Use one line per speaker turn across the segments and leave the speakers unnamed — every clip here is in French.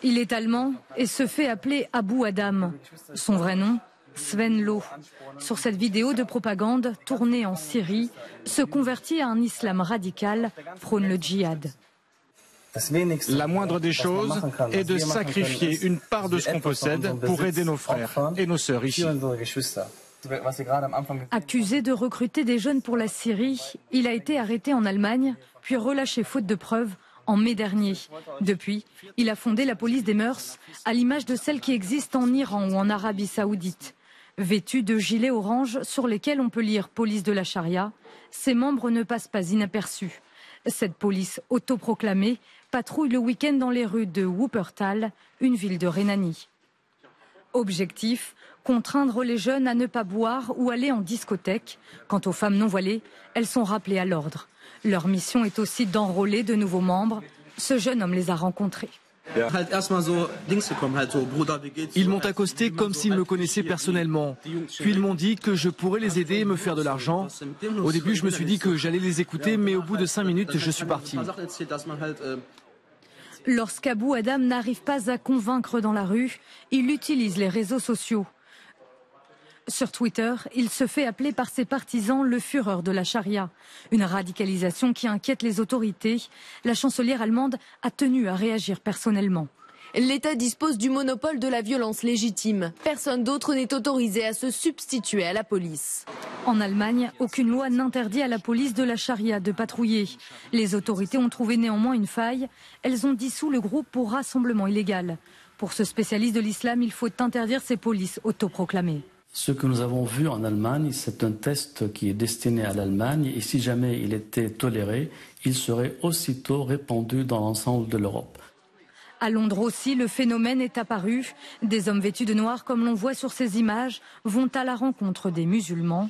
Il est allemand et se fait appeler Abou Adam. Son vrai nom, Sven Loh. Sur cette vidéo de propagande tournée en Syrie, se convertit à un islam radical, prône le djihad.
La moindre des choses est de sacrifier une part de ce qu'on possède pour aider nos frères et nos sœurs ici.
Accusé de recruter des jeunes pour la Syrie, il a été arrêté en Allemagne, puis relâché faute de preuves en mai dernier. Depuis, il a fondé la police des mœurs, à l'image de celle qui existe en Iran ou en Arabie Saoudite. Vêtus de gilets orange sur lesquels on peut lire police de la charia, ses membres ne passent pas inaperçus. Cette police autoproclamée patrouille le week-end dans les rues de Wuppertal, une ville de Rhénanie. Objectif, contraindre les jeunes à ne pas boire ou aller en discothèque. Quant aux femmes non voilées, elles sont rappelées à l'ordre. Leur mission est aussi d'enrôler de nouveaux membres. Ce jeune homme les a rencontrés.
Ils m'ont accosté comme s'ils me connaissaient personnellement. Puis ils m'ont dit que je pourrais les aider et me faire de l'argent. Au début, je me suis dit que j'allais les écouter, mais au bout de 5 minutes, je suis parti.
Lorsqu'Abou Adam n'arrive pas à convaincre dans la rue, il utilise les réseaux sociaux. Sur Twitter, il se fait appeler par ses partisans le Führer de la charia. Une radicalisation qui inquiète les autorités. La chancelière allemande a tenu à réagir personnellement.
L'État dispose du monopole de la violence légitime. Personne d'autre n'est autorisé à se substituer à la police.
En Allemagne, aucune loi n'interdit à la police de la charia de patrouiller. Les autorités ont trouvé néanmoins une faille. Elles ont dissous le groupe pour rassemblement illégal. Pour ce spécialiste de l'islam, il faut interdire ces polices autoproclamées.
Ce que nous avons vu en Allemagne, c'est un test qui est destiné à l'Allemagne et si jamais il était toléré, il serait aussitôt répandu dans l'ensemble de l'Europe.
À Londres aussi, le phénomène est apparu. Des hommes vêtus de noir, comme l'on voit sur ces images, vont à la rencontre des musulmans.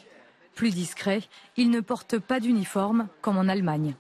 Plus discrets, ils ne portent pas d'uniforme, comme en Allemagne.